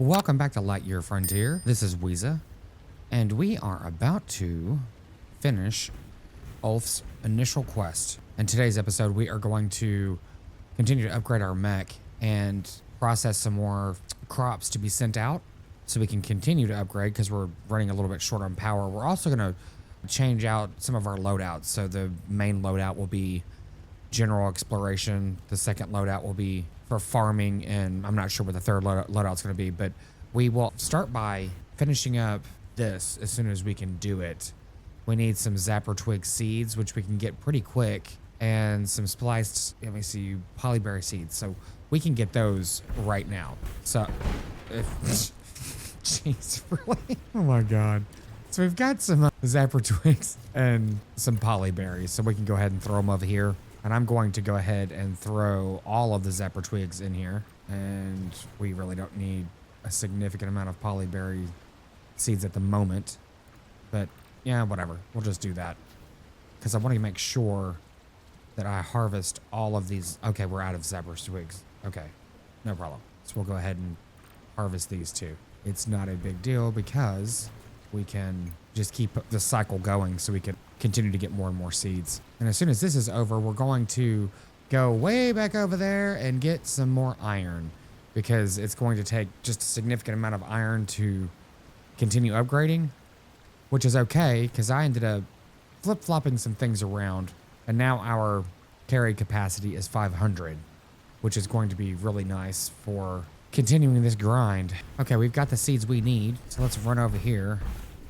Welcome back to Lightyear Frontier. This is Weeza, and we are about to finish Ulf's initial quest. In today's episode, we are going to continue to upgrade our mech and process some more crops to be sent out so we can continue to upgrade because we're running a little bit short on power. We're also going to change out some of our loadouts. So the main loadout will be general exploration. The second loadout will be for farming, and I'm not sure what the third loadout's going to be, but we will start by finishing up this as soon as we can do it. We need some zapper twig seeds, which we can get pretty quick, and some spliced, let me see, polyberry seeds. So we can get those right now. So, jeez, really? Oh my God. So we've got some zapper twigs and some polyberries, so we can go ahead and throw them over here. And I'm going to go ahead and throw all of the zapper twigs in here. And we really don't need a significant amount of polyberry seeds at the moment. But yeah, whatever. We'll just do that. Because I want to make sure that I harvest all of these. Okay, we're out of zapper twigs. Okay, no problem. So we'll go ahead and harvest these too. It's not a big deal because we can just keep the cycle going so we can continue to get more and more seeds. And as soon as this is over, we're going to go way back over there and get some more iron because it's going to take just a significant amount of iron to continue upgrading, which is okay because I ended up flip-flopping some things around and now our carry capacity is 500, which is going to be really nice for continuing this grind. Okay, we've got the seeds we need, so let's run over here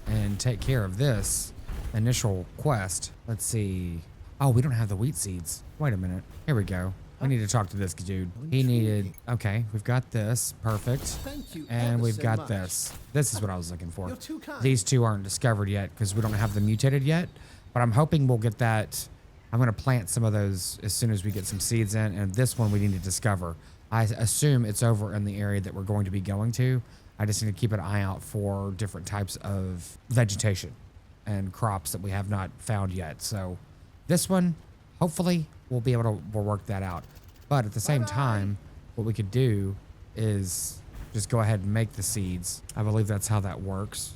and take care of this initial quest. Let's see. Oh, we don't have the wheat seeds. Wait a minute. Here we go. We need to talk to this dude. He needed, okay, we've got this. Perfect. Thank you And we've so got much. this. This is what I was looking for. You're too kind. These two aren't discovered yet because we don't have them mutated yet, but I'm hoping we'll get that. I'm going to plant some of those as soon as we get some seeds in, and this one we need to discover. I assume it's over in the area that we're going to be going to. I just need to keep an eye out for different types of vegetation and crops that we have not found yet. So this one, hopefully, we'll be able to we'll work that out. But at the same time, what we could do is just go ahead and make the seeds. I believe that's how that works.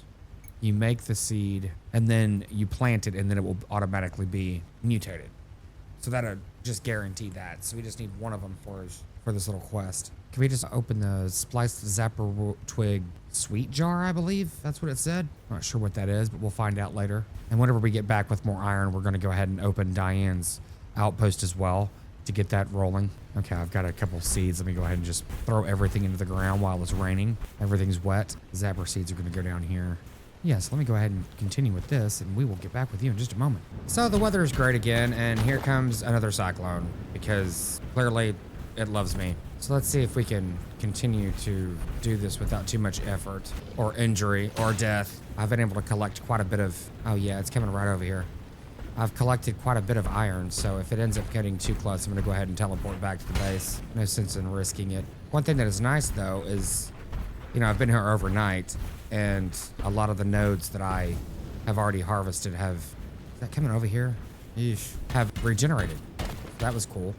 You make the seed, and then you plant it, and then it will automatically be mutated. So that'll just guarantee that. So we just need one of them for this little quest. Can we just open the spliced zapper twig sweet jar, I believe? That's what it said. Not sure what that is, but we'll find out later. And whenever we get back with more iron, we're going to go ahead and open Diane's outpost as well to get that rolling. Okay, I've got a couple seeds. Let me go ahead and just throw everything into the ground while it's raining. Everything's wet. Zapper seeds are going to go down here. Yes, let me go ahead and continue with this, and we will get back with you in just a moment. So the weather is great again, and here comes another cyclone, because clearly it loves me. So let's see if we can continue to do this without too much effort, or injury, or death. I've been able to collect quite a bit of, oh yeah, it's coming right over here. I've collected quite a bit of iron, so if it ends up getting too close, I'm gonna go ahead and teleport back to the base. No sense in risking it. One thing that is nice though is, you know, I've been here overnight, and a lot of the nodes that I have already harvested have, is that coming over here? Eesh, have regenerated. That was cool.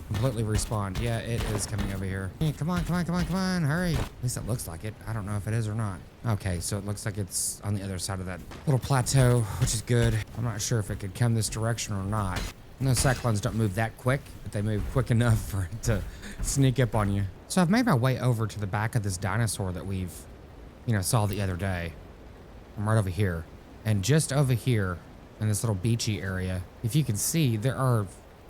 Completely respawned. Yeah, it is coming over here. Hey, come on, hurry. At least it looks like it. I don't know if it is or not. Okay, so it looks like it's on the other side of that little plateau, which is good. I'm not sure if it could come this direction or not. And those cyclones don't move that quick, but they move quick enough for it to sneak up on you. So I've made my way over to the back of this dinosaur that we've, saw the other day. I'm right over here. And just over here in this little beachy area, if you can see, there are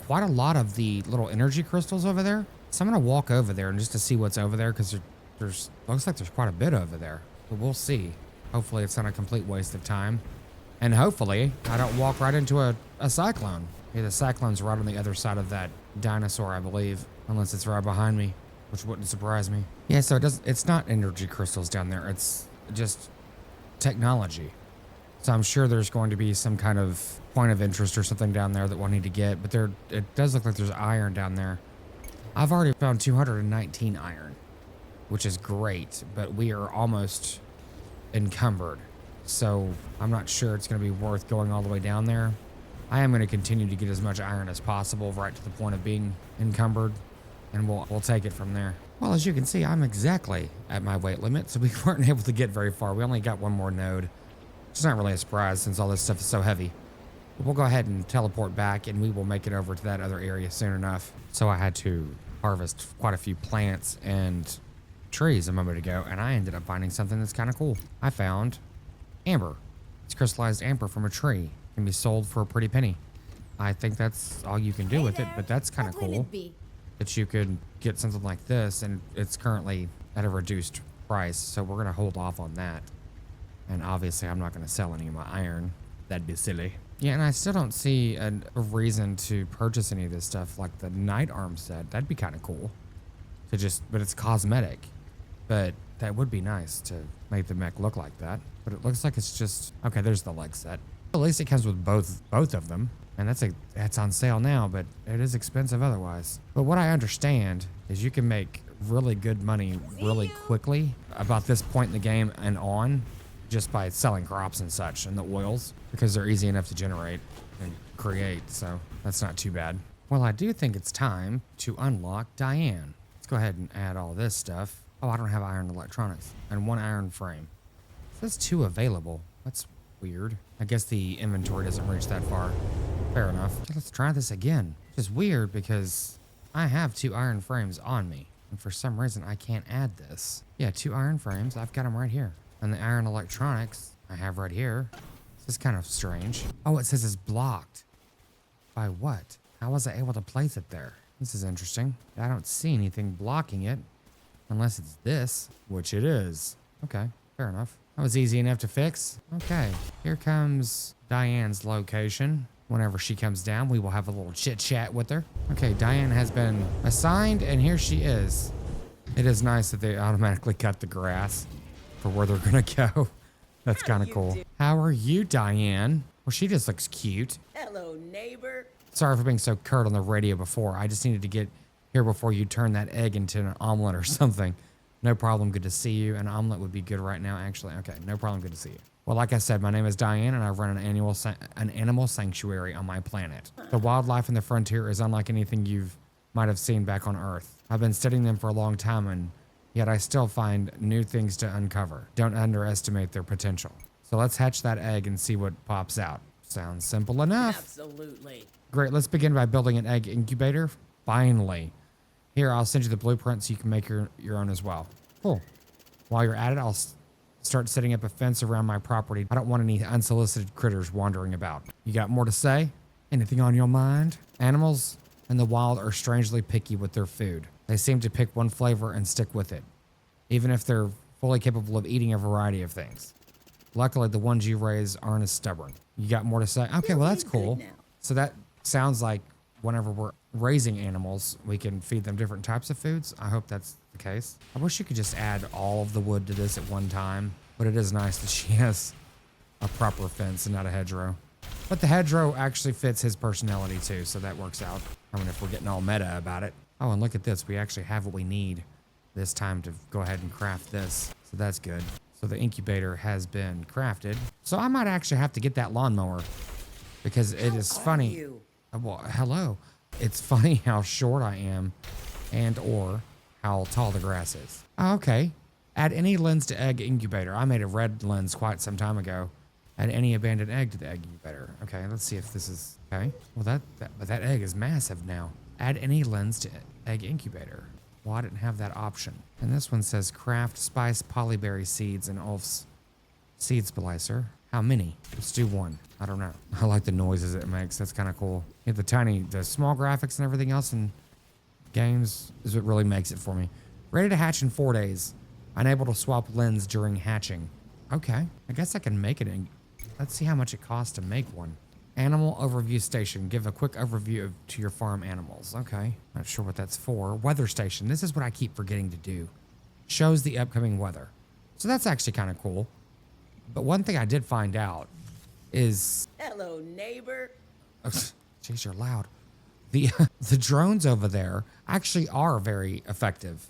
quite a lot of the little energy crystals over there. So I'm gonna walk over there and just to see what's over there, because there's looks like there's quite a bit over there. But we'll see. Hopefully it's not a complete waste of time. And hopefully I don't walk right into a cyclone. Yeah, the cyclone's right on the other side of that dinosaur, I believe. Unless it's right behind me, which wouldn't surprise me. Yeah, so it's not energy crystals down there. It's just technology. So I'm sure there's going to be some kind of point of interest or something down there that we'll need to get. But it does look like there's iron down there. I've already found 219 iron, which is great. But we are almost encumbered. So I'm not sure it's going to be worth going all the way down there. I am going to continue to get as much iron as possible right to the point of being encumbered. and we'll take it from there. Well, as you can see, I'm exactly at my weight limit, so we weren't able to get very far. We only got one more node. It's not really a surprise since all this stuff is so heavy. But we'll go ahead and teleport back, and we will make it over to that other area soon enough. So I had to harvest quite a few plants and trees a moment ago, and I ended up finding something that's kind of cool. I found amber. It's crystallized amber from a tree. It can be sold for a pretty penny. I think that's all you can do with it, but that's kind of cool that you could get something like this, and it's currently at a reduced price, so we're going to hold off on that. And obviously, I'm not going to sell any of my iron. That'd be silly. Yeah, and I still don't see a reason to purchase any of this stuff, like the night arm set. That'd be kind of cool. But it's cosmetic. But that would be nice to make the mech look like that. But it looks like it's just... Okay, there's the leg set. At least it comes with both of them. And that's on sale now, but it is expensive otherwise. But what I understand is you can make really good money really quickly about this point in the game and on, just by selling crops and such and the oils, because they're easy enough to generate and create, so that's not too bad. Well, I do think it's time to unlock Diane. Let's go ahead and add all this stuff. Oh, I don't have iron electronics and 1 iron frame. It says 2 available. That's weird. I guess the inventory doesn't reach that far. Fair enough. Okay, let's try this again. Which is weird because I have 2 iron frames on me, and for some reason I can't add this. Yeah, 2 iron frames. I've got them right here. And the iron electronics I have right here. This is kind of strange. Oh, it says it's blocked. By what? How was I able to place it there? This is interesting. I don't see anything blocking it. Unless it's this, which it is. Okay, fair enough. That was easy enough to fix. Okay, here comes Diane's location. Whenever she comes down, we will have a little chit chat with her. Okay, Diane has been assigned, and here she is. It is nice that they automatically cut the grass for where they're gonna go. That's kind of cool. How are you, Diane? Well, she just looks cute. Hello, neighbor. Sorry for being so curt on the radio before. I just needed to get here before you turn that egg into an omelet or something. No problem. Good to see you. An omelet would be good right now, actually. Okay, no problem. Good to see you. Well, like I said, my name is Diane, and I run an animal sanctuary on my planet. The wildlife in the frontier is unlike anything you might have seen back on Earth. I've been studying them for a long time, and yet I still find new things to uncover. Don't underestimate their potential. So let's hatch that egg and see what pops out. Sounds simple enough. Absolutely. Great, let's begin by building an egg incubator. Finally. Here, I'll send you the blueprint so you can make your own as well. Cool. While you're at it, I'll start setting up a fence around my property. I don't want any unsolicited critters wandering about. You got more to say? Anything on your mind? Animals in the wild are strangely picky with their food. They seem to pick one flavor and stick with it, even if they're fully capable of eating a variety of things. Luckily, the ones you raise aren't as stubborn. You got more to say? Okay, well, that's cool. So that sounds like whenever we're raising animals, we can feed them different types of foods. I hope that's the case. I wish you could just add all of the wood to this at one time, but it is nice that she has a proper fence and not a hedgerow. But the hedgerow actually fits his personality too, so that works out. I mean, if we're getting all meta about it. Oh, and look at this. We actually have what we need this time to go ahead and craft this. So that's good. So the incubator has been crafted. So I might actually have to get that lawnmower because it is funny. Well, hello. It's funny how short I am and or how tall the grass is. Oh, okay. Add any lens to egg incubator. I made a red lens quite some time ago. Add any abandoned egg to the egg incubator. Okay, let's see if this is okay. Well, but that egg is massive now. Add any lens to egg incubator. Well, I didn't have that option. And this one says craft spice polyberry seeds and Ulf's seed splicer. How many? Let's do 1. I don't know. I like the noises it makes. That's kind of cool. Yeah, the small graphics and everything else in games is what really makes it for me. Ready to hatch in 4 days. Unable to swap lens during hatching. Okay, I guess I can make it in. Let's see how much it costs to make one. Animal overview station. Give a quick overview to your farm animals. Okay, not sure what that's for. Weather station. This is what I keep forgetting to do. Shows the upcoming weather. So that's actually kind of cool. But one thing I did find out is... Hello, neighbor. Oh, jeez, you're loud. The drones over there actually are very effective.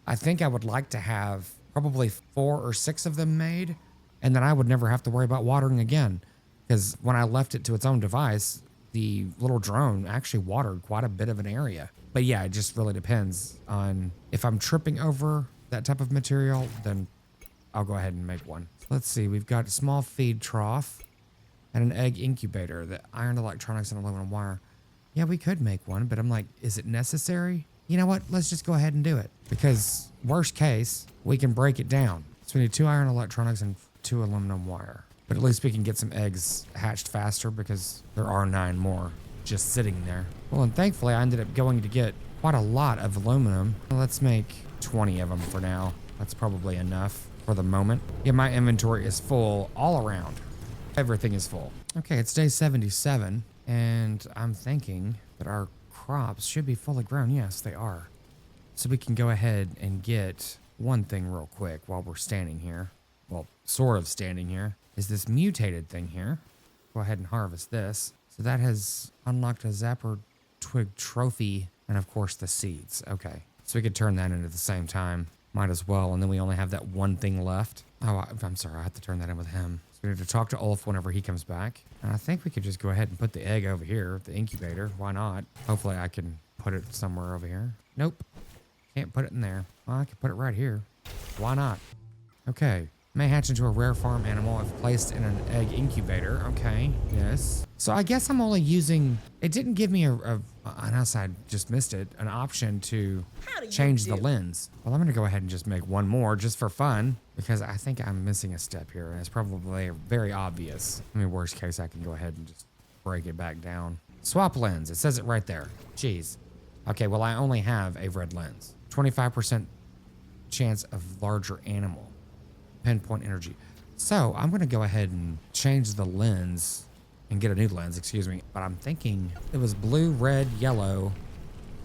I think I would like to have probably 4 or 6 of them made, and then I would never have to worry about watering again. Because when I left it to its own device, the little drone actually watered quite a bit of an area. But yeah, it just really depends on if I'm tripping over that type of material, then I'll go ahead and make one. Let's see, we've got a small feed trough and an egg incubator, the iron electronics and aluminum wire. Yeah, we could make one, but I'm like, is it necessary? You know what? Let's just go ahead and do it. Because worst case, we can break it down. So we need 2 iron electronics and 2 aluminum wire. But at least we can get some eggs hatched faster because there are 9 more just sitting there. Well, and thankfully I ended up going to get quite a lot of aluminum. Let's make 20 of them for now. That's probably enough for the moment. Yeah, my inventory is full all around. Everything is full. Okay, it's day 77, and I'm thinking that our crops should be fully grown. Yes, they are. So we can go ahead and get one thing real quick while we're standing here. Well, sort of standing here. Is this mutated thing here. Go ahead and harvest this. So that has unlocked a zapper twig trophy and of course the seeds. Okay, so we could turn that in at the same time. Might as well, and then we only have that one thing left. Oh, I'm sorry, I have to turn that in with him. So we need to talk to Ulf whenever he comes back. And I think we could just go ahead and put the egg over here, the incubator. Why not? Hopefully I can put it somewhere over here. Nope, can't put it in there. Well, I can put it right here. Why not? Okay. May hatch into a rare farm animal if placed in an egg incubator. Okay, yes. So I guess I'm only using, it didn't give me unless I just missed it, an option to change the lens. Well, I'm gonna go ahead and just make one more just for fun because I think I'm missing a step here and it's probably very obvious. I mean, worst case, I can go ahead and just break it back down. Swap lens, it says it right there. Jeez. Okay, well, I only have a red lens. 25% chance of larger animal. Pinpoint energy. So I'm going to go ahead and change the lens and get a new lens, excuse me. But I'm thinking it was blue, red, yellow.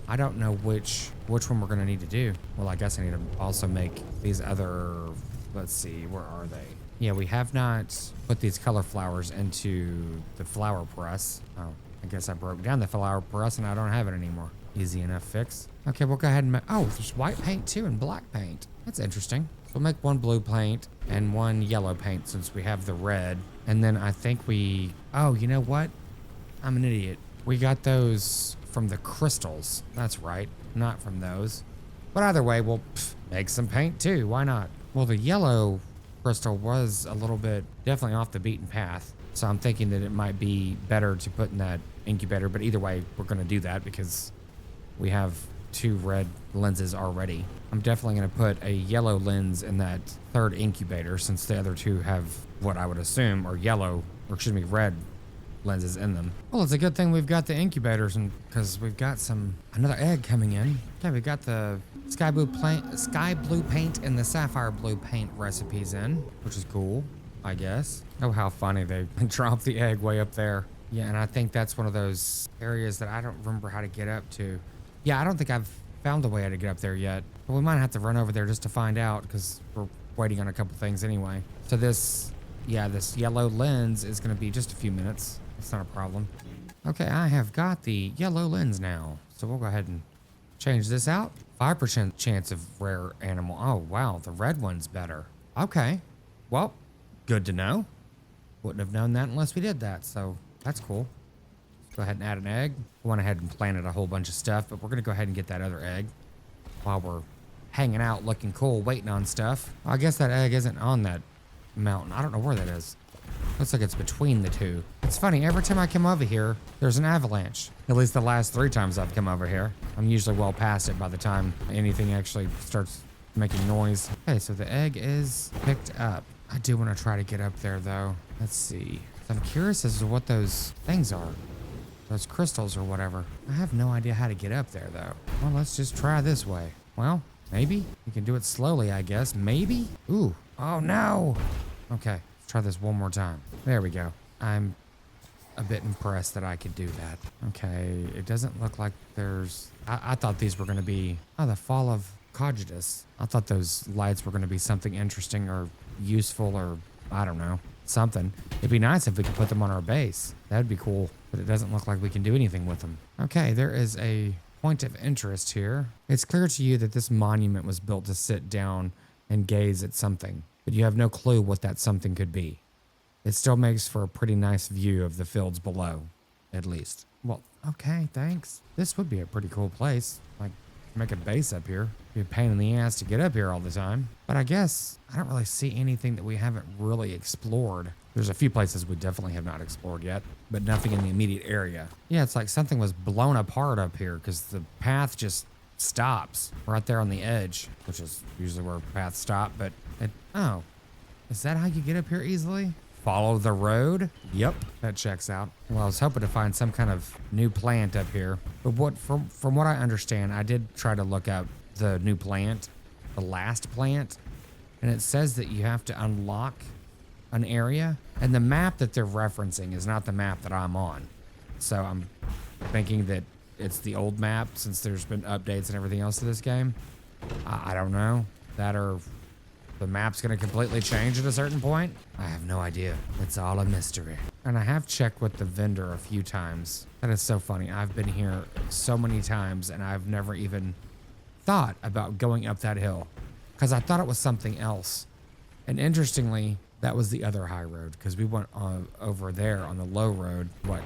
I don't know which one we're going to need to do. Well, I guess I need to also make these other, let's see, where are they? Yeah, we have not put these color flowers into the flower press. Oh, I guess I broke down the flower press and I don't have it anymore. Easy enough fix. Okay, we'll go ahead and make, oh, there's white paint too and black paint. That's interesting. We'll make one blue paint and one yellow paint since we have the red. And then I think oh, you know what? I'm an idiot. We got those from the crystals. That's right, not from those. But either way, we'll make some paint too. Why not? Well, the yellow crystal was a little bit definitely off the beaten path. So I'm thinking that it might be better to put in that incubator. But either way, we're going to do that because we have 2 red lenses already. I'm definitely going to put a yellow lens in that 3rd incubator since the other 2 have what I would assume are yellow, or excuse me, red lenses in them. Well, it's a good thing we've got the incubators and because we've got another egg coming in. Okay, we got the sky blue paint and the sapphire blue paint recipes in, which is cool, I guess. Oh, how funny they dropped the egg way up there. Yeah, and I think that's one of those areas that I don't remember how to get up to. Yeah, I don't think I've found a way to get up there yet. But we might have to run over there just to find out because we're waiting on a couple things anyway. So this yellow lens is going to be just a few minutes. It's not a problem. Okay, I have got the yellow lens now. So we'll go ahead and change this out. 5% chance of rare animal. Oh, wow, the red one's better. Okay, well, good to know. Wouldn't have known that unless we did that, so that's cool. Go ahead and add an egg. I went ahead and planted a whole bunch of stuff, but we're going to go ahead and get that other egg while we're hanging out, looking cool, waiting on stuff. I guess that egg isn't on that mountain. I don't know where that is. Looks like it's between the 2. It's funny, every time I come over here, there's an avalanche. At least the last 3 times I've come over here. I'm usually well past it by the time anything actually starts making noise. Okay, so the egg is picked up. I do want to try to get up there, though. Let's see. I'm curious as to what those things are. Those crystals or whatever. I have no idea how to get up there, though. Well, let's just try this way. Well, maybe. We can do it slowly, I guess. Maybe? Ooh. Oh, no. Okay. Let's try this one more time. There we go. I'm a bit impressed that I could do that. Okay. It doesn't look like there's... I thought these were going to be... Oh, the fall of Cogitus. I thought those lights were going to be something interesting or useful or... I don't know. Something. It'd be nice if we could put them on our base. That'd be cool, but it doesn't look like we can do anything with them. Okay, there is a point of interest here. It's clear to you that this monument was built to sit down and gaze at something, but you have no clue what that something could be. It still makes for a pretty nice view of the fields below, at least. Well, okay, thanks. This would be a pretty cool place. Like, make a base up here. Be a pain in the ass to get up here all the time. But I guess I don't really see anything that we haven't really explored. There's a few places we definitely have not explored yet, but nothing in the immediate area. Yeah, it's like something was blown apart up here because the path just stops right there on the edge, which is usually where paths stop. But oh, is that how you get up here easily? Follow the road? Yep, that checks out. Well, I was hoping to find some kind of new plant up here, but from what I understand, I did try to look up the new plant, the last plant, and it says that you have to unlock an area, and the map that they're referencing is not the map that I'm on. So I'm thinking that it's the old map since there's been updates and everything else to this game. I don't know. That or the map's going to completely change at a certain point. I have no idea. It's all a mystery. And I have checked with the vendor a few times. That is so funny. I've been here so many times and I've never even thought about going up that hill because I thought it was something else. And interestingly, that was the other high road because we went over there on the low road, what,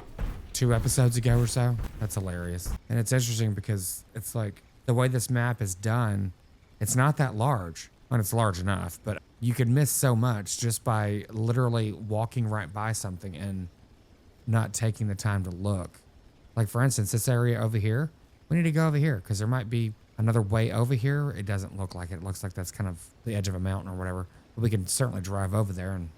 2 episodes ago or so? That's hilarious. And it's interesting because it's like the way this map is done, it's not that large. When it's large enough, but you could miss so much just by literally walking right by something and not taking the time to look. Like for instance, this area over here, we need to go over here because there might be another way over here. It doesn't look like it. It looks like that's kind of the edge of a mountain or whatever. But we can certainly drive over there and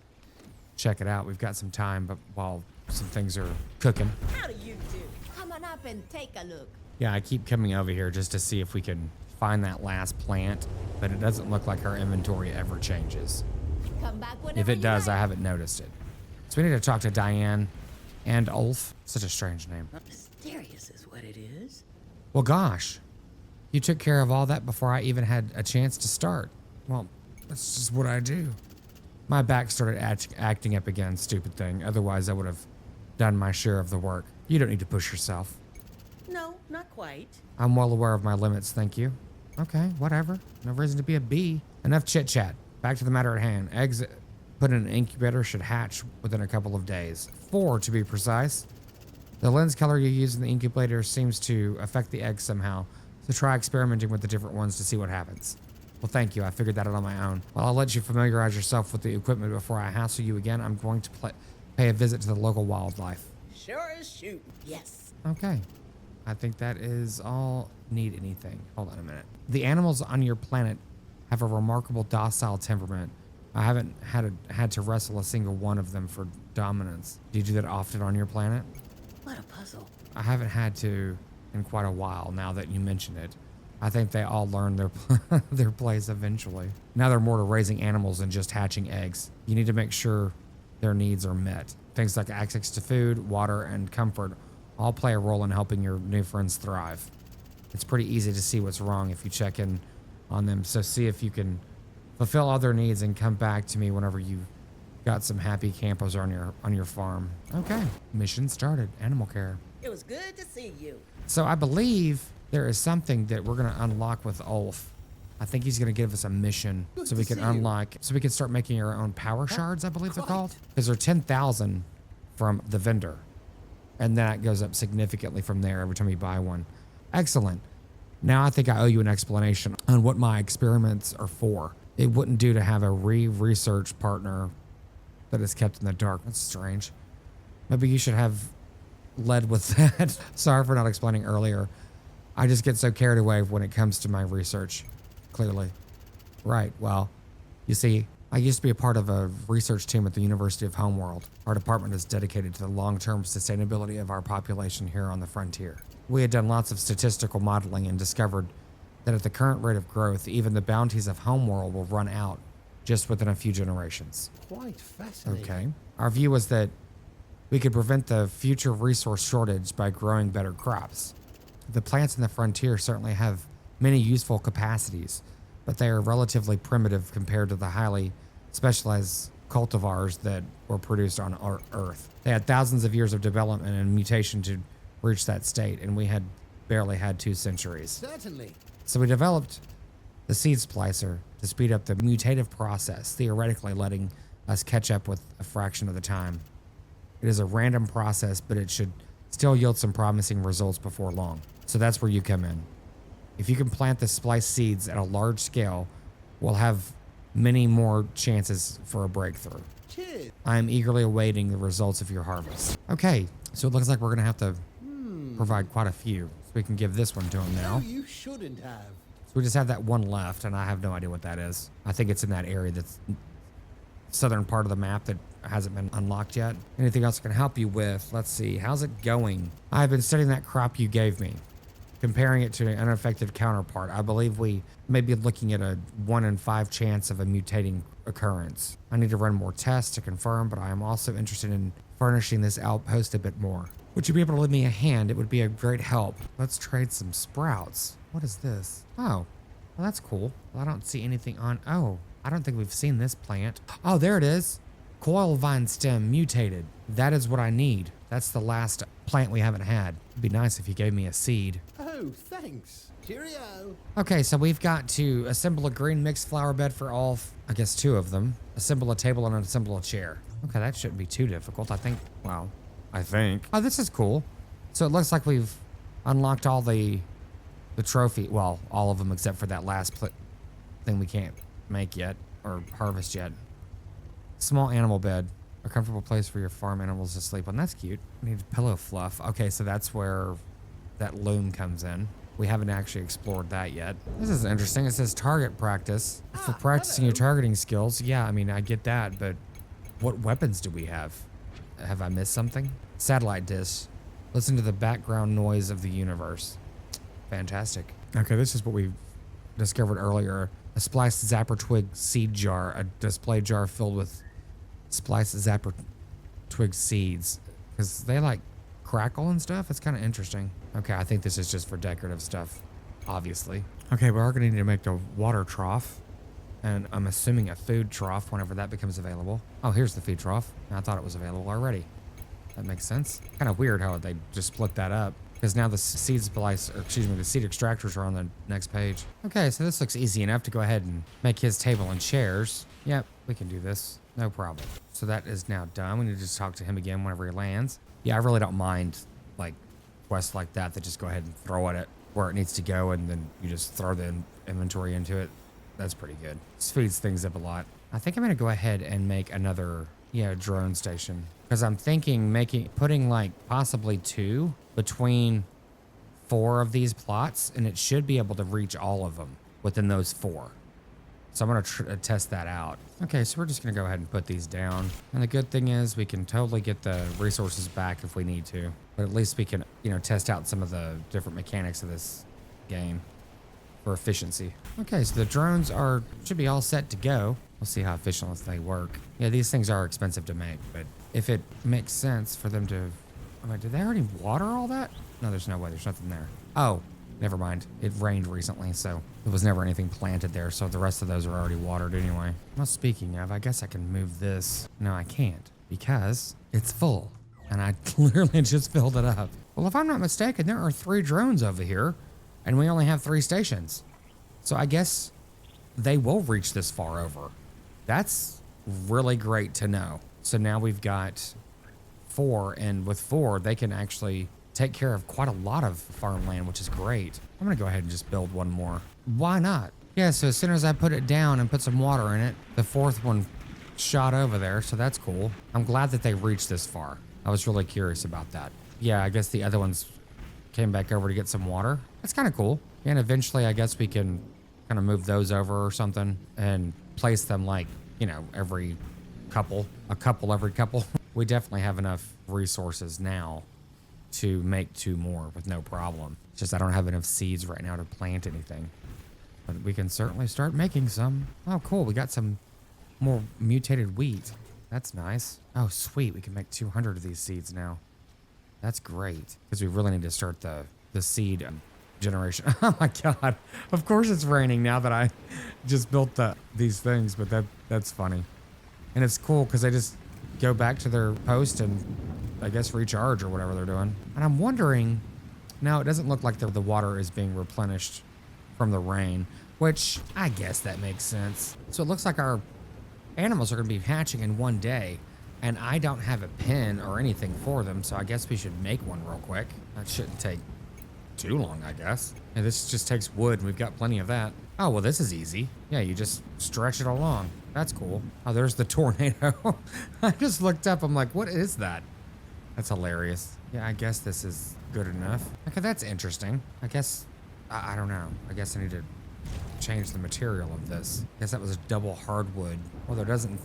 check it out. We've got some time, but while some things are cooking. How do you do? Come on up and take a look. Yeah, I keep coming over here just to see if we can find that last plant, but it doesn't look like our inventory ever changes. Come back whenever If it does, you I like. haven't noticed it. So we need to talk to Diane and Ulf. Such a strange name. Mysterious is what it is. Well, gosh, you took care of all that before I even had a chance to start. Well, that's just what I do. My back started acting up again, stupid thing. Otherwise, I would have done my share of the work. You don't need to push yourself. No, not quite. I'm well aware of my limits, thank you. Okay, whatever. No reason to be a bee. Enough chit-chat. Back to the matter at hand. Eggs put in an incubator should hatch within a couple of days. 4 to be precise. The lens color you use in the incubator seems to affect the eggs somehow, so try experimenting with the different ones to see what happens. Well, thank you. I figured that out on my own. Well, I'll let you familiarize yourself with the equipment before I hassle you again. I'm going to pay a visit to the local wildlife. Sure as shoot. Yes. Okay. I think that is all. Need anything. Hold on a minute. The animals on your planet have a remarkable docile temperament. I haven't had to wrestle a single one of them for dominance. Do you do that often on your planet? What a puzzle. I haven't had to in quite a while now that you mention it. I think they all learn their place eventually. Now they're more to raising animals than just hatching eggs. You need to make sure their needs are met. Things like access to food, water, and comfort all play a role in helping your new friends thrive. It's pretty easy to see what's wrong if you check in on them. So see if you can fulfill all their needs and come back to me whenever you've got some happy campers on your farm. Okay, mission started. Animal care. It was good to see you. So I believe there is something that we're gonna unlock with Ulf. I think he's gonna give us a mission so we can unlock, so we can start making our own power shards. I believe they're called, because they're 10,000 from the vendor, and that goes up significantly from there every time you buy one. Excellent. Now I think I owe you an explanation on what my experiments are for. It wouldn't do to have a research partner that is kept in the dark. That's strange. Maybe you should have led with that. Sorry for not explaining earlier. I just get so carried away when it comes to my research, clearly. Right, well, you see, I used to be a part of a research team at the University of Homeworld. Our department is dedicated to the long-term sustainability of our population here on the frontier. We had done lots of statistical modeling and discovered that at the current rate of growth, even the bounties of Homeworld will run out just within a few generations. Quite fascinating. Okay. Our view was that we could prevent the future resource shortage by growing better crops. The plants in the frontier certainly have many useful capacities, but they are relatively primitive compared to the highly specialized cultivars that were produced on our Earth. They had thousands of years of development and mutation to reach that state, and we had barely had 2 centuries. Certainly. So we developed the seed splicer to speed up the mutative process, theoretically letting us catch up with a fraction of the time. It is a random process, but it should still yield some promising results before long. So that's where you come in. If you can plant the spliced seeds at a large scale, we'll have many more chances for a breakthrough. Cheers. I am eagerly awaiting the results of your harvest. Okay, so it looks like we're gonna have to provide quite a few. So we can give this one to him No, now. you shouldn't have. So we just have that one left, and I have no idea what that is. I think it's in that area that's southern part of the map that hasn't been unlocked yet. Anything else I can help you with? Let's see. How's it going? I've been studying that crop you gave me, comparing it to an unaffected counterpart. I believe we may be looking at a 1 in 5 chance of a mutating occurrence. I need to run more tests to confirm, but I am also interested in furnishing this outpost a bit more. Would you be able to lend me a hand? It would be a great help. Let's trade some sprouts. What is this? Oh, well, that's cool. Well, I don't see anything on. Oh, I don't think we've seen this plant. Oh, there it is. Coil vine stem mutated. That is what I need. That's the last plant we haven't had. It'd be nice if you gave me a seed. Oh, thanks. Cheerio. Okay, so we've got to assemble a green mixed flower bed for all, I guess 2 of them. Assemble a table and assemble a chair. Okay, that shouldn't be too difficult. I think, wow. I think. Oh, this is cool. So it looks like we've unlocked all the trophy. Well, all of them except for that last thing we can't make yet or harvest yet. Small animal bed. A comfortable place for your farm animals to sleep on. That's cute. We need pillow fluff. Okay, so that's where that loom comes in. We haven't actually explored that yet. This is interesting. It says target practice. For practicing your targeting skills. Yeah, I mean, I get that, but what weapons do we have? Have I missed something? Satellite dish. Listen to the background noise of the universe. Fantastic. Okay, this is what we discovered earlier. A spliced zapper twig seed jar. A display jar filled with spliced zapper twig seeds. Because they like crackle and stuff. It's kind of interesting. Okay, I think this is just for decorative stuff. Obviously. Okay, we are going to need to make a water trough. And I'm assuming a food trough whenever that becomes available. Oh, here's the food trough. I thought it was available already. That makes sense. Kind of weird how they just split that up. Because now the seed splice, or excuse me, the seed extractors are on the next page. Okay, so this looks easy enough to go ahead and make his table and chairs. Yep, we can do this. No problem. So that is now done. We need to just talk to him again whenever he lands. Yeah, I really don't mind like quests like that just go ahead and throw it at where it needs to go, and then you just throw the inventory into it. That's pretty good. Speeds things up a lot. I think I'm gonna go ahead and make another, drone station. Because I'm thinking putting like possibly 2 between 4 of these plots, and it should be able to reach all of them within those 4. So I'm gonna test that out. Okay, so we're just gonna go ahead and put these down. And the good thing is we can totally get the resources back if we need to. But at least we can, test out some of the different mechanics of this game for efficiency. Okay, so the drones should be all set to go. We'll see how efficient they work. Yeah, these things are expensive to make, but if it makes sense for them to... Oh, wait, did they already water all that? No, there's no way. There's nothing there. Oh, never mind. It rained recently, so there was never anything planted there, so the rest of those are already watered anyway. Well, speaking of, I guess I can move this. No, I can't, because it's full, and I literally just filled it up. Well, if I'm not mistaken, there are 3 drones over here, and we only have 3 stations. So I guess they will reach this far over. That's really great to know. So now we've got 4, and with 4, they can actually take care of quite a lot of farmland, which is great. I'm gonna go ahead and just build one more. Why not? Yeah, so as soon as I put it down and put some water in it, the 4th one shot over there, so that's cool. I'm glad that they reached this far. I was really curious about that. Yeah, I guess the other ones came back over to get some water. That's kind of cool. And eventually, I guess we can kind of move those over or something and place them like, every a couple every couple. We definitely have enough resources now to make 2 more with no problem. It's just I don't have enough seeds right now to plant anything. But we can certainly start making some. Oh, cool. We got some more mutated wheat. That's nice. Oh, sweet. We can make 200 of these seeds now. That's great. Because we really need to start the seed generation. Oh my God. Of course it's raining now that I just built these things, but that's funny. And it's cool because they just go back to their post and I guess recharge or whatever they're doing. And I'm wondering, now it doesn't look like the water is being replenished from the rain, which I guess that makes sense. So it looks like our animals are going to be hatching in one day. And I don't have a pen or anything for them, so I guess we should make one real quick. That shouldn't take too long, I guess. And this just takes wood, and we've got plenty of that. Oh, well, this is easy. Yeah, you just stretch it along. That's cool. Oh, there's the tornado. I just looked up. I'm like, what is that? That's hilarious. Yeah, I guess this is good enough. Okay, that's interesting. I guess, I don't know. I guess I need to change the material of this. I guess that was a double hardwood. Well, there doesn't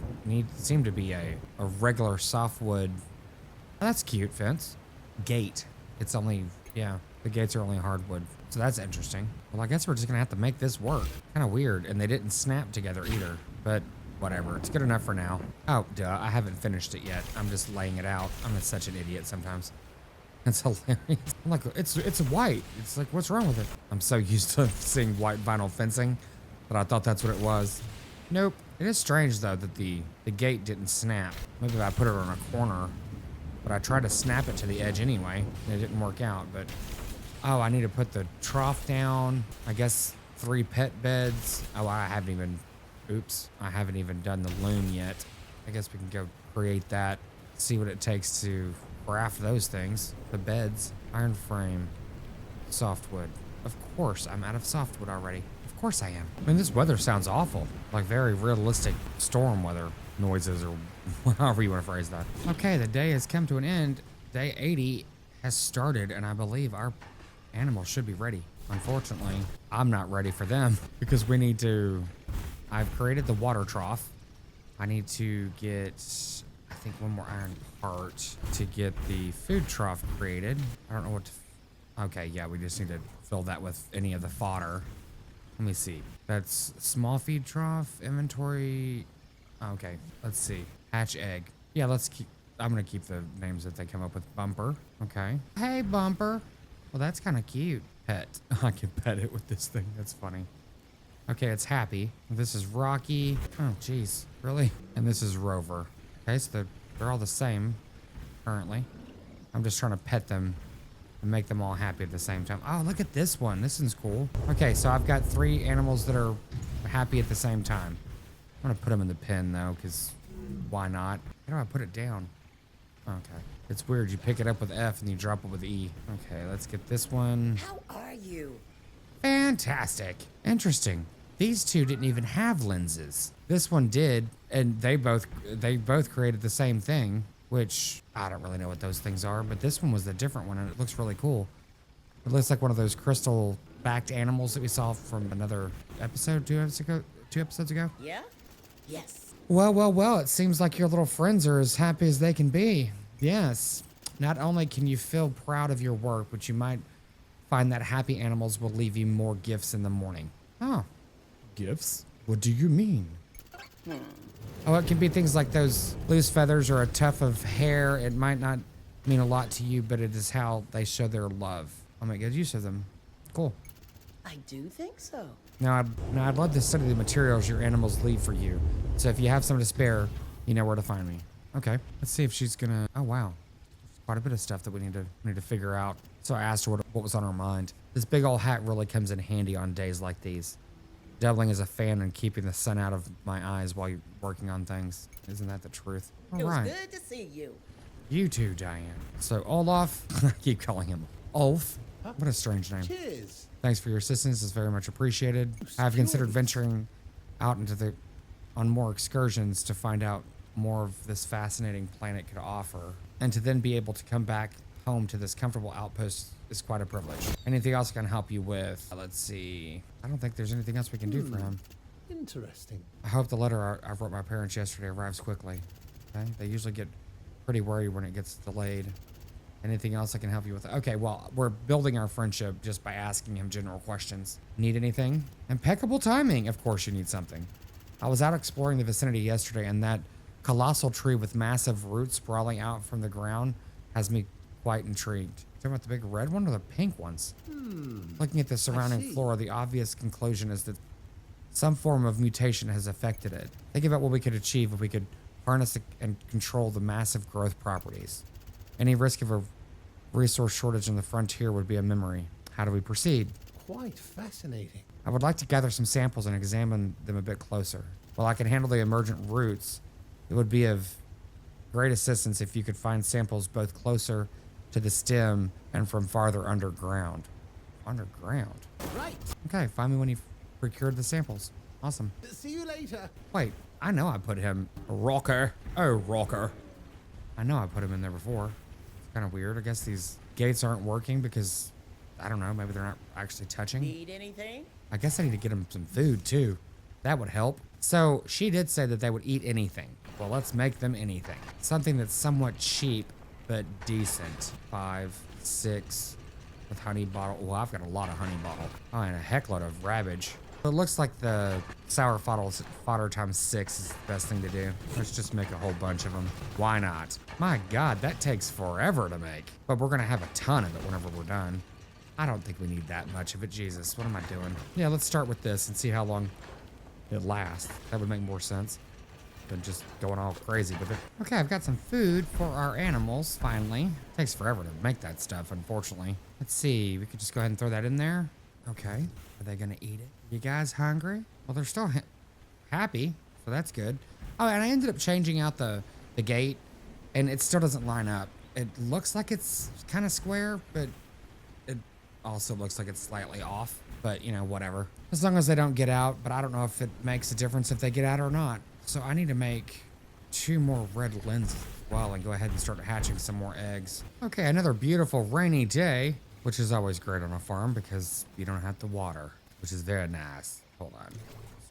seem to be a regular softwood. Oh, that's cute, fence. Gate. It's only, yeah, the gates are only hardwood. So that's interesting. Well, I guess we're just gonna have to make this work. Kind of weird, and they didn't snap together either, but whatever. It's good enough for now. Oh, duh, I haven't finished it yet. I'm just laying it out. I'm such an idiot sometimes. It's hilarious. I'm like, it's white. It's like, what's wrong with it? I'm so used to seeing white vinyl fencing that I thought that's what it was. Nope. It is strange though that the gate didn't snap. Maybe if I put it on a corner, but I tried to snap it to the edge anyway, and it didn't work out. But oh, I need to put the trough down. I guess 3 pet beds. Oh, I haven't even. Oops, I haven't even done the loom yet. I guess we can go create that. See what it takes to craft those things. The beds, iron frame, softwood. Of course, I'm out of softwood already. Of course I am. I mean, this weather sounds awful. Like very realistic storm weather noises or however you want to phrase that. Okay, the day has come to an end. Day 80 has started, and I believe our animals should be ready. Unfortunately, I'm not ready for them because we need to... I've created the water trough. I need to get, I think, one more iron part to get the food trough created. I don't know what to... Okay, yeah, we just need to fill that with any of the fodder. Let me see. That's small feed trough, inventory. Okay, let's see. Hatch egg. Yeah, let's keep... I'm going to keep the names that they come up with. Bumper. Okay. Hey, Bumper. Well, that's kind of cute. Pet. I can pet it with this thing. That's funny. Okay, it's Happy. This is Rocky. Oh, jeez. Really? And this is Rover. Okay, so they're all the same currently. I'm just trying to pet them and make them all happy at the same time. Oh, look at this one. This one's cool. Okay, so I've got 3 animals that are happy at the same time. I'm going to put them in the pen, though, because why not? How do I put it down? Okay. It's weird. You pick it up with F and you drop it with E. Okay, let's get this one. How are you? Fantastic. Interesting. These 2 didn't even have lenses. This one did, and they both created the same thing, which I don't really know what those things are, but this one was the different one, and it looks really cool. It looks like one of those crystal-backed animals that we saw from another episode, 2 episodes ago. Yeah? Yes. Well, it seems like your little friends are as happy as they can be. Yes. Not only can you feel proud of your work, but you might find that happy animals will leave you more gifts in the morning. Oh. Gifts? What do you mean? Oh, it can be things like those loose feathers or a tuft of hair. It might not mean a lot to you, but it is how they show their love. I'll make good use of them. Cool. I do think so. Now, I'd love to study the materials your animals leave for you. So if you have some to spare, you know where to find me. Okay, let's see if she's gonna... Oh, wow. Quite a bit of stuff that we need to figure out. So I asked her what was on her mind. This big old hat really comes in handy on days like these. Doubling as a fan and keeping the sun out of my eyes while you're working on things. Isn't that the truth? All It was right. good to see you. You too, Diane. So Olaf, I keep calling him Ulf. What a strange name. Cheers. Thanks for your assistance. It's very much appreciated. I've considered venturing out on more excursions to find out more of this fascinating planet could offer. And to then be able to come back home to this comfortable outpost is quite a privilege. Anything else I can help you with? Let's see. I don't think there's anything else we can do for him. Interesting. I hope the letter I wrote my parents yesterday arrives quickly. Okay? They usually get pretty worried when it gets delayed. Anything else I can help you with? Okay, well, we're building our friendship just by asking him general questions. Need anything? Impeccable timing. Of course you need something. I was out exploring the vicinity yesterday, and that colossal tree with massive roots sprawling out from the ground has me quite intrigued. Talking about the big red one or the pink ones? Looking at the surrounding see. flora, the obvious conclusion is that some form of mutation has affected it. Think about what we could achieve if we could harness and control the massive growth properties. Any risk of a resource shortage in the frontier would be a memory. How do we proceed? Quite fascinating. I would like to gather some samples and examine them a bit closer. While I can handle the emergent roots, it would be of great assistance if you could find samples both closer to the stem and from farther underground. Underground. Right. Okay, find me when you've procured the samples. Awesome. See you later. Wait, I know I put him. Rocker. Oh, Rocker. I know I put him in there before. It's kind of weird. I guess these gates aren't working because, I don't know, maybe they're not actually touching. Need anything? I guess I need to get him some food too. That would help. So she did say that they would eat anything. Well, let's make them anything. Something that's somewhat cheap, but decent. 5, 6 with honey bottle. Well, I've got a lot of honey bottle. Oh, and a heckload of ravage. It looks like the sour fodder times 6 is the best thing to do. Let's just make a whole bunch of them. Why not? My God, that takes forever to make. But we're gonna have a ton of it whenever we're done. I don't think we need that much of it. Jesus, what am I doing? Yeah, let's start with this and see how long it lasts. That would make more sense than just going all crazy with it. Okay, I've got some food for our animals, finally. Takes forever to make that stuff, unfortunately. Let's see, we could just go ahead and throw that in there. Okay, are they gonna eat it? You guys hungry? Well, they're still happy, so that's good. Oh, and I ended up changing out the gate, and it still doesn't line up. It looks like it's kind of square, but it also looks like it's slightly off. But, you know, whatever. As long as they don't get out, but I don't know if it makes a difference if they get out or not. So I need to make 2 more red lenses as well and go ahead and start hatching some more eggs. Okay, another beautiful rainy day, which is always great on a farm because you don't have to water, which is very nice. Hold on.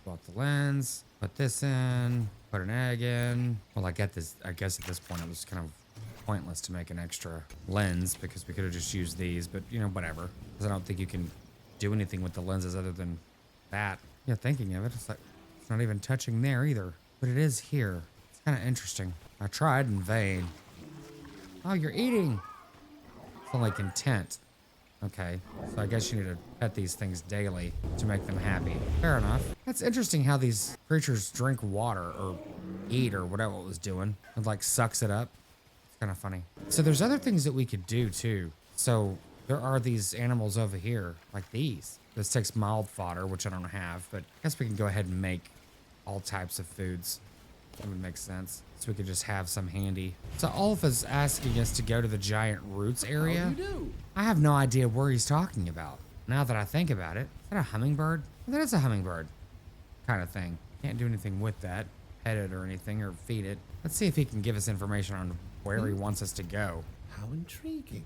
Swap the lens, put this in, put an egg in. Well, I guess at this point it was kind of pointless to make an extra lens because we could have just used these, but you know, whatever. Because I don't think you can do anything with the lenses other than that. Yeah, thinking of it, it's like it's not even touching there either, but it is here. It's kind of interesting. I tried in vain. Oh, you're eating. It's only content. Okay, so I guess you need to pet these things daily to make them happy. Fair enough. That's interesting how these creatures drink water or eat or whatever it was doing. It like sucks it up. It's kind of funny. So there's other things that we could do too. So there are these animals over here, like these. This takes mild fodder, which I don't have, but I guess we can go ahead and make all types of foods. That would make sense. So we could just have some handy. So Olaf is asking us to go to the giant roots area. How do you do? I have no idea where he's talking about. Now that I think about it, is that a hummingbird? That is a hummingbird kind of thing. Can't do anything with that, pet it or anything, or feed it. Let's see if he can give us information on where he wants us to go. How intriguing.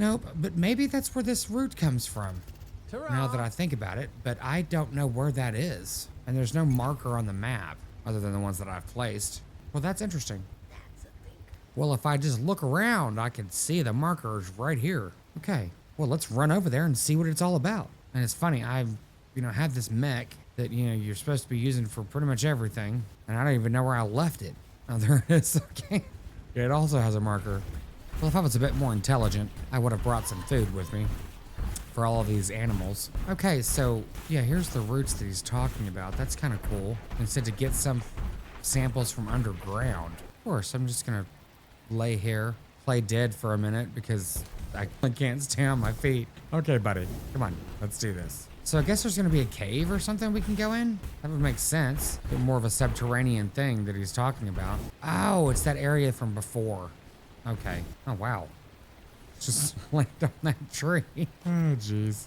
Nope, but maybe that's where this root comes from. Ta-ra! Now that I think about it, but I don't know where that is. And there's no marker on the map other than the ones that I've placed. Well, that's interesting. That's a thinker. Well, if I just look around, I can see the markers right here. Okay, well, let's run over there and see what it's all about. And it's funny, I've, had this mech that, you're supposed to be using for pretty much everything. And I don't even know where I left it. Oh, there it is. Okay. It also has a marker. Well, if I was a bit more intelligent, I would have brought some food with me for all of these animals. Okay, so yeah, here's the roots that he's talking about. That's kind of cool. He said to get some samples from underground. Of course, I'm just gonna lay here, play dead for a minute because I can't stay on my feet. Okay, buddy, come on, let's do this. So I guess there's gonna be a cave or something we can go in? That would make sense. Bit more of a subterranean thing that he's talking about. Oh, it's that area from before. Okay. Oh, wow. Just landed on that tree. Oh, jeez.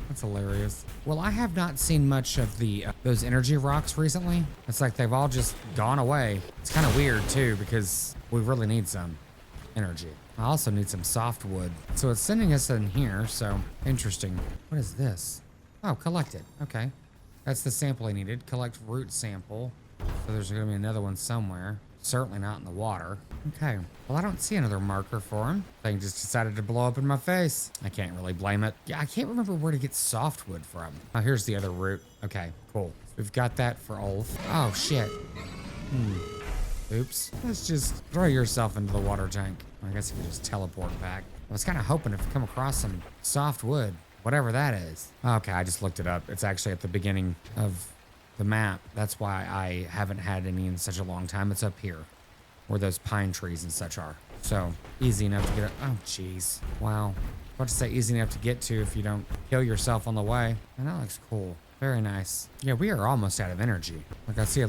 That's hilarious. Well, I have not seen much of the those energy rocks recently. It's like they've all just gone away. It's kind of weird, too, because we really need some energy. I also need some softwood. So it's sending us in here, so interesting. What is this? Oh, collect it. Okay. That's the sample I needed. Collect root sample. So there's going to be another one somewhere. Certainly not in the water. Okay. Well, I don't see another marker for him. Thing just decided to blow up in my face. I can't really blame it. Yeah, I can't remember where to get softwood from. Oh, here's the other root. Okay, cool. We've got that for Olaf. Oh, shit. Oops. Let's just throw yourself into the water tank. I guess you can just teleport back. I was kind of hoping to come across some softwood, whatever that is. Okay, I just looked it up. It's actually at the beginning of the map. That's why I haven't had any in such a long time. It's up here where those pine trees and such are. So easy enough to get it. Oh, jeez. Wow. What to say easy enough to get to if you don't kill yourself on the way. And that looks cool. Very nice. Yeah, we are almost out of energy. Like I see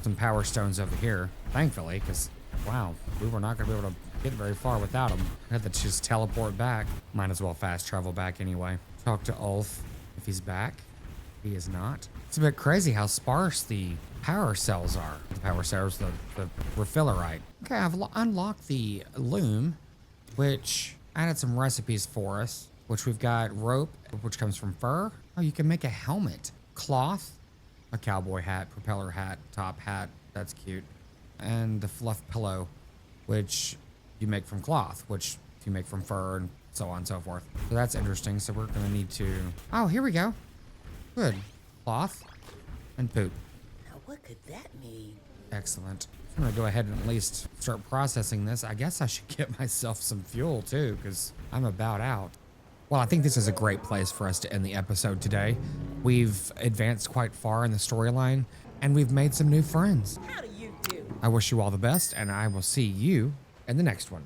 some power stones over here, thankfully, because Wow, we were not going to be able to get very far without him. I had to just teleport back. Might as well fast travel back anyway. Talk to Ulf if he's back. He is not. It's a bit crazy how sparse the power cells are. The power cells, the refillerite. Okay, I've unlocked the loom, which added some recipes for us, which we've got rope, which comes from fur. Oh, you can make a helmet. Cloth, a cowboy hat, propeller hat, top hat. That's cute. And the fluff pillow, which you make from cloth, which you make from fur and so on and so forth. So that's interesting. So we're gonna need to, oh, here we go. Good. Cloth and poop. Now, what could that mean? Excellent. I'm gonna go ahead and at least start processing this. I guess I should get myself some fuel too, because I'm about out. Well, I think this is a great place for us to end the episode today. We've advanced quite far in the storyline, and we've made some new friends. How do you do? I wish you all the best, and I will see you in the next one.